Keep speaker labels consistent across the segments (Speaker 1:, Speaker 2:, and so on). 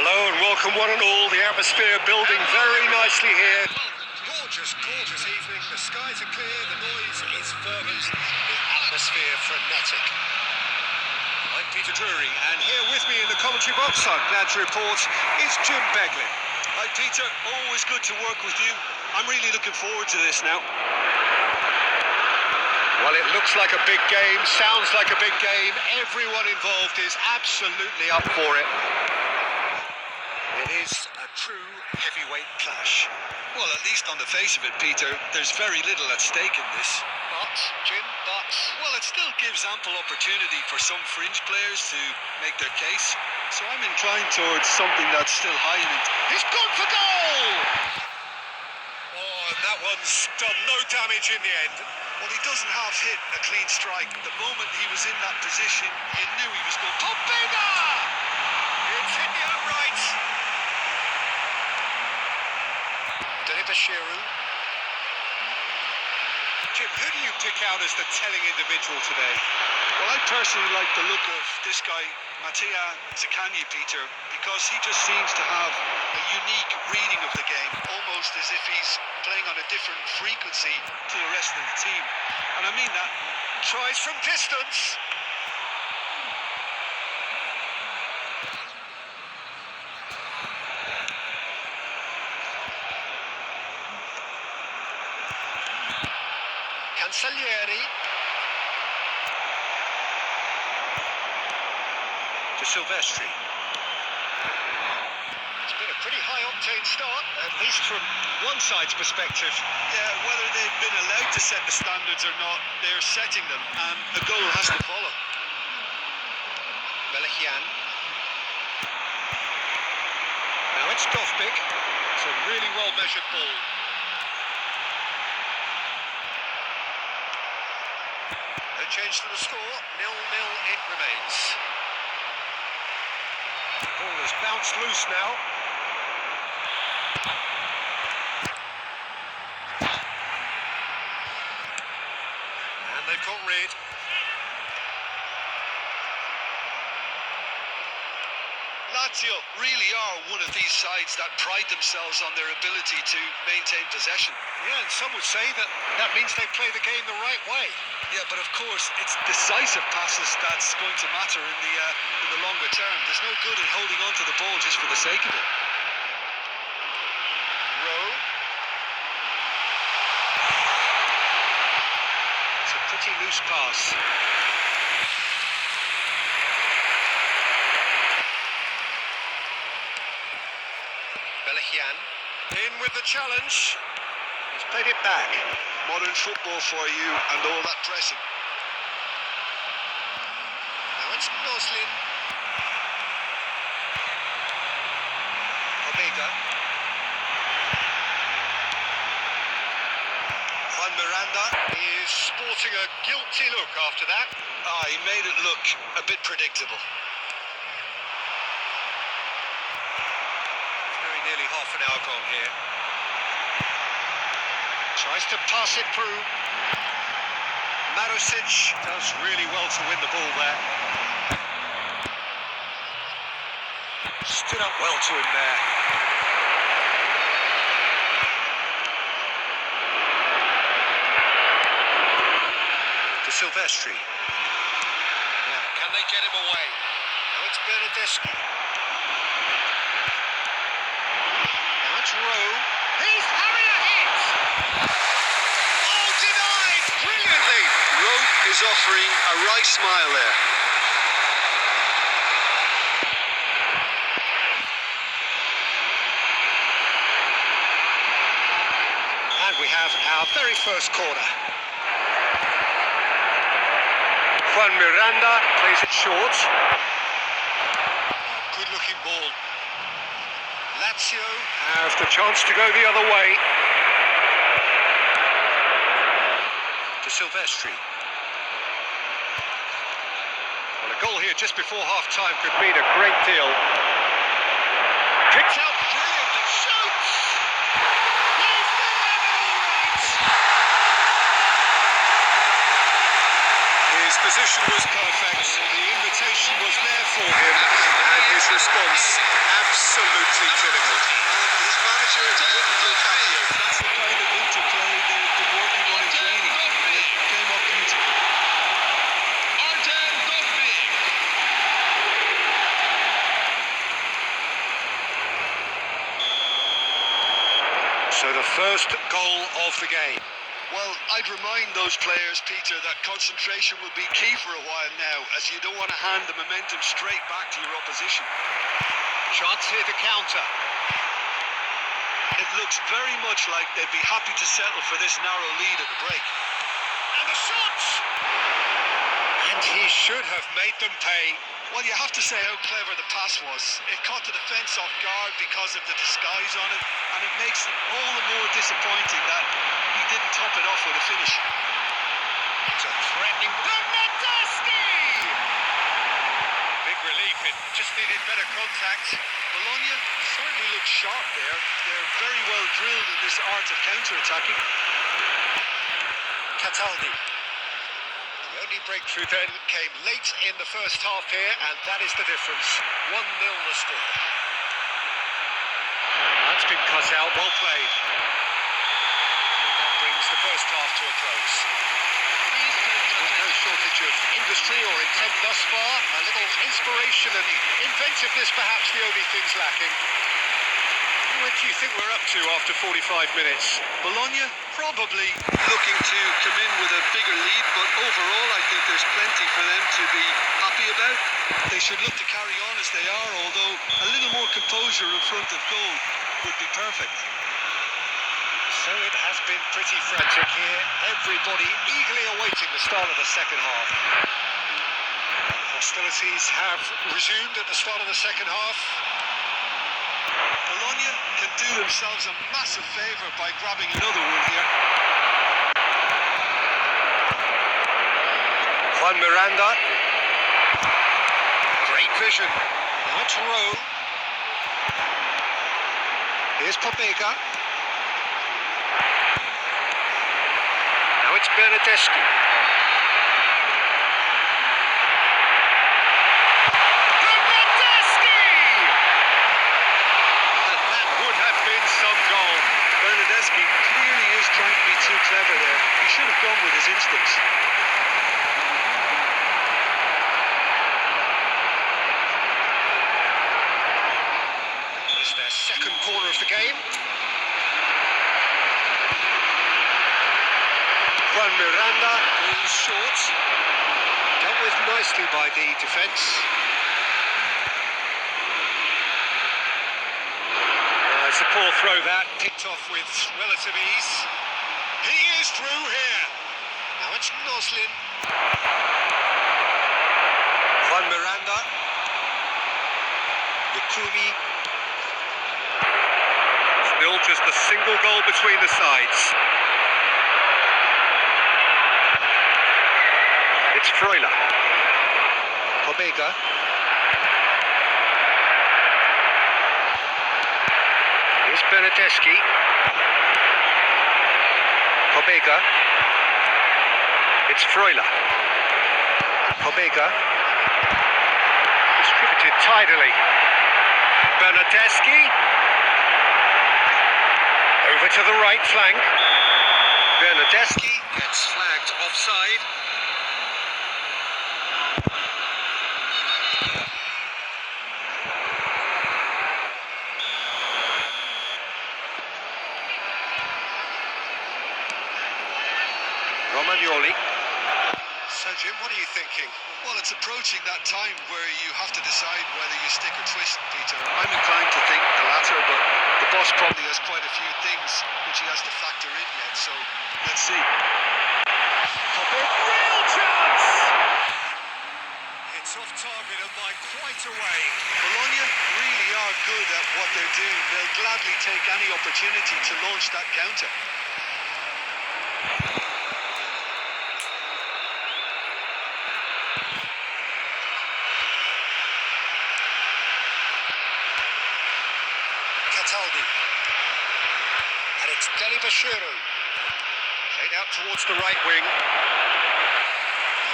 Speaker 1: Hello and welcome one and all. The atmosphere building very nicely here.
Speaker 2: Gorgeous, gorgeous evening. The skies are clear, the noise is fervent, the atmosphere frenetic.
Speaker 1: I'm Peter Drury, and here with me in the commentary box, I'm glad to report, is Jim Beglin. Hi Peter, always good to work with you. I'm really looking forward to this now. Well, it looks like a big game, sounds like a big game. Everyone involved is absolutely up for it.
Speaker 2: It is a true heavyweight clash.
Speaker 1: Well, at least on the face of it, Peter, there's very little at stake in this.
Speaker 2: But, Jim,
Speaker 1: Well, it still gives ample opportunity for some fringe players to make their case. So I'm inclined towards something that's still highly... He's gone for goal!
Speaker 2: Oh, that one's done no damage in the end.
Speaker 1: Well, he doesn't half hit a clean strike. The moment he was in that position, you knew he was going...
Speaker 2: Pompega! It's hit the uprights. Delibashiru.
Speaker 1: Jim, who do you pick out as the telling individual today? Well, I personally like the look of this guy, Mattia Zaccagni, Peter, because he just seems to have a unique reading of the game, almost as if he's playing on a different frequency to the rest of the team. And I mean that.
Speaker 2: Tries from distance. Cancellieri.
Speaker 1: To Silvestri.
Speaker 2: It's been a pretty high-octane start.
Speaker 1: At least from one side's perspective. Yeah, whether they've been allowed to set the standards or not, they're setting them, and the goal has to follow.
Speaker 2: Bologna.
Speaker 1: Now it's Dovbik. It's a really well-measured ball.
Speaker 2: No change to the score. 0-0 it remains.
Speaker 1: The ball is bounced loose now.
Speaker 2: And they've got rid.
Speaker 1: Lazio really are one of these sides that pride themselves on their ability to maintain possession.
Speaker 2: Yeah, and some would say that means they play the game the right way.
Speaker 1: Yeah, but of course, it's decisive passes that's going to matter in the longer term. There's no good in holding on to the ball just for the sake of it.
Speaker 2: Rowe.
Speaker 1: It's a pretty loose pass.
Speaker 2: Bologna. In with the challenge.
Speaker 1: He's played it back. Modern football for you and all that pressing.
Speaker 2: Now it's Noslin. Omega.
Speaker 1: Juan Miranda.
Speaker 2: He is sporting a guilty look after that.
Speaker 1: He made it look a bit predictable.
Speaker 2: Very nearly half an hour gone here.
Speaker 1: Tries to pass it through. Marusic does really well to win the ball there. Stood up well to him there. To Silvestri.
Speaker 2: Now, can they get him away? Now it's Bernardeschi. Now it's Rowe. He's having a hit! Oh, denied! Brilliantly!
Speaker 1: Rowe is offering a right smile there.
Speaker 2: And we have our very first corner.
Speaker 1: Juan Miranda plays it short.
Speaker 2: Good looking ball. Lazio.
Speaker 1: Has the chance to go the other way. To Silvestri. Well, a goal here just before half-time could mean a great deal.
Speaker 2: Picked out brilliantly. Shoots! He's there, all right!
Speaker 1: His position was perfect. The invitation was there for him, and his response
Speaker 2: absolutely clinical.
Speaker 1: His manager couldn't look happier. That's the kind of interplay they've been working on in training, and it came up beautifully.
Speaker 2: So the first goal of the game.
Speaker 1: Well, I'd remind those players, Peter, that concentration will be key for a while now, as you don't want to hand the momentum straight back to your opposition.
Speaker 2: Chance here to counter.
Speaker 1: It looks very much like they'd be happy to settle for this narrow lead at the break.
Speaker 2: And the shot! And he should have made them pay.
Speaker 1: Well, you have to say how clever the pass was. It caught the defence off guard because of the disguise on it, and it makes it all the more disappointing that he didn't top it off with a finish.
Speaker 2: It's a threatening... Big relief, it just needed better contact.
Speaker 1: Bologna certainly looked sharp there. They're very well drilled in this art of counter-attacking.
Speaker 2: Cataldi. The only breakthrough then came late in the first half here, and that is the difference. 1-0 the score. That's been cut out, well played. And that brings the first half to a close. There's no shortage of industry or intent thus far. A little inspiration and inventiveness perhaps the only things lacking. What do you think we're up to after 45 minutes?
Speaker 1: Bologna probably looking to come in with a bigger lead, but overall I think there's plenty for them to be happy about. They should look to carry on as they are, although a little more composure in front of goal would be perfect.
Speaker 2: So it has been pretty frantic here. Everybody eagerly awaiting the start of the second half. Hostilities have resumed at the start of the second half.
Speaker 1: Bologna can do themselves a massive favour by grabbing another one here.
Speaker 2: Juan Miranda. Great vision. Now it's Rowe. Here's Pobega. Now it's Bernardeschi.
Speaker 1: Bernardeschi clearly is trying to be too clever there. He should have gone with his instincts.
Speaker 2: It's their second corner of the game. Juan Miranda is short. Dealt with nicely by the defence. It's a poor throw that, picked off with relative ease. He is through here. Now it's Noslin. Juan Miranda. Lukumi. Still just a single goal between the sides. It's Freuler. Pobega. Here's Bernardeschi. Pobega. It's Freuler. Pobega. Distributed tidily. Bernardeschi. Over to the right flank. Bernardeschi gets flagged offside. Romagnoli. So Jim, what are you thinking?
Speaker 1: Well, it's approaching that time where you have to decide whether you stick or twist, Peter. I'm inclined to think the latter, but the boss probably has quite a few things which he has to factor in yet, so let's see.
Speaker 2: Real chance! It's off target and by quite a way.
Speaker 1: Bologna really are good at what they're doing. They'll gladly take any opportunity to launch that counter.
Speaker 2: Cataldi. And it's Delibashiro. Played out towards the right wing.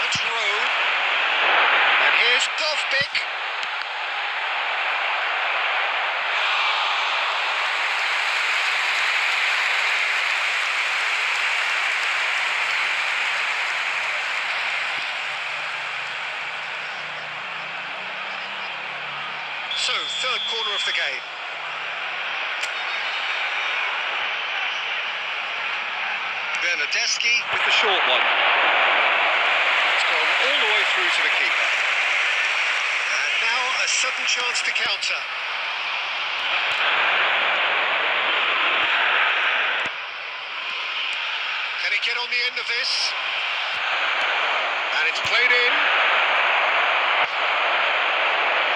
Speaker 2: That's Rowe. And here's Dovbik. So, third corner of the game. Bernardeschi with the short one. It's gone all the way through to the keeper. And now a sudden chance to counter. Can he get on the end of this? And it's played in.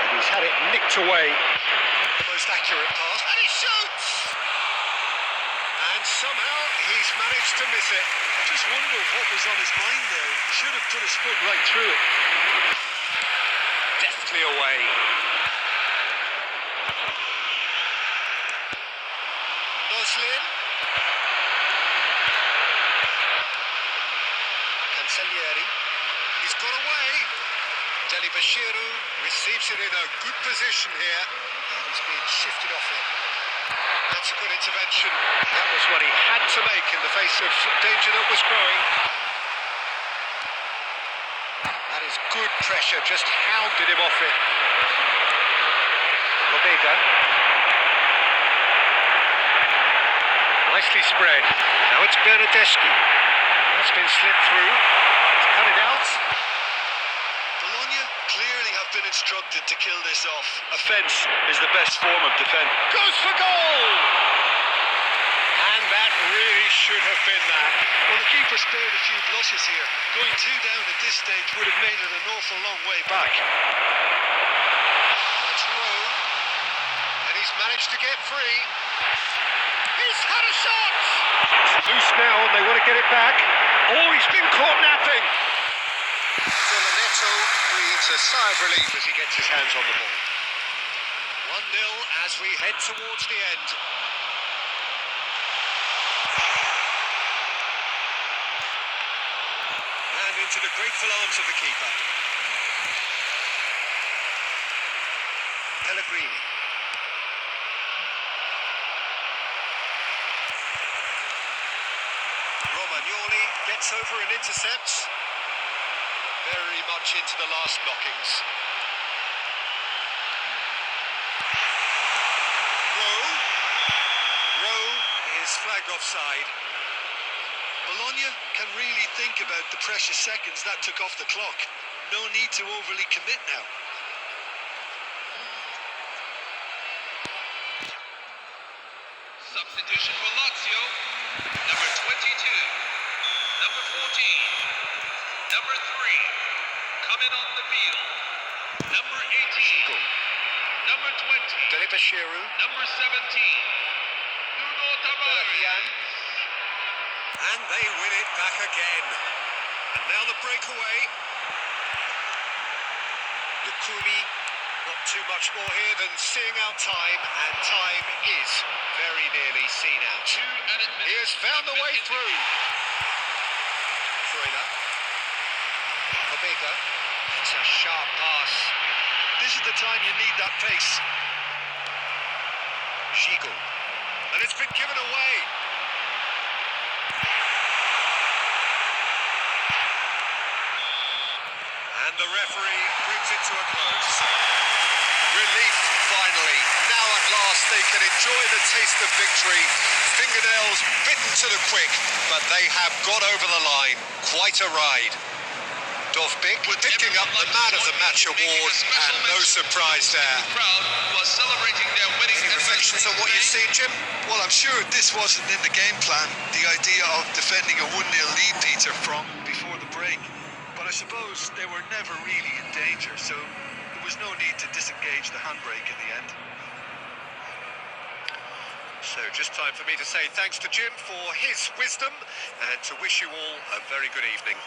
Speaker 2: And he's had it nicked away. The most accurate pass. And he shoots! And somehow he's managed to miss it.
Speaker 1: I just wonder what was on his mind there. He should have put his foot right through it.
Speaker 2: Deftly away. Noslin. Cancellieri. He's got away. Delibashiru receives it in a good position here. And he's being shifted off it. That's a good intervention. That was what he had to make in the face of danger that was growing. That is good pressure, just hounded him off it. Bodega. Nicely spread. Now it's Bernardeschi. That's been slipped through. He's cut it out.
Speaker 1: Bologna clearly have been instructed to kill this off. Offence is the best form of defence.
Speaker 2: Goes for goal! And that really should have been that.
Speaker 1: Well, the keeper spared a few blushes here. Going 2 down at this stage would have made it an awful long way back.
Speaker 2: That's Rowe. And he's managed to get free. He's had a shot! It's loose now and they want to get it back. Oh, he's been caught napping. Filonetto breathes a sigh of relief as he gets his hands on the ball. 1-0 as we head towards the end. And into the grateful arms of the keeper. Pellegrini. Romagnoli gets over and intercepts. Very much into the last knockings. Rowe is flagged offside.
Speaker 1: Bologna can really think about the precious seconds that took off the clock. No need to overly commit now.
Speaker 3: Substitution for Lazio, number 22, number 14, number 3, coming on the field, number 18, number 20,
Speaker 2: Delibashiru.
Speaker 3: number 17, Nuno Tavares.
Speaker 2: And they win it back again. And now the breakaway. Lukumi, not too much more here than seeing out time, and time is very nearly seen out. He has found the way through. Freuler. Omega. It's a sharp pass.
Speaker 1: This is the time you need that pace.
Speaker 2: Shigo. And it's been given away. And the referee brings it to a close. Relief, finally. Now at last they can enjoy the taste of victory. Fingernails bitten to the quick, but they have got over the line. Quite a ride. Dovbik picking up the Man of the Match award, and no surprise there. Any reflections on what you've seen, Jim?
Speaker 1: Well, I'm sure this wasn't in the game plan, the idea of defending a 1-0 lead, Peter, from before the break. But I suppose they were never really in danger, so there was no need to disengage the handbrake in the end.
Speaker 2: So just time for me to say thanks to Jim for his wisdom and to wish you all a very good evening.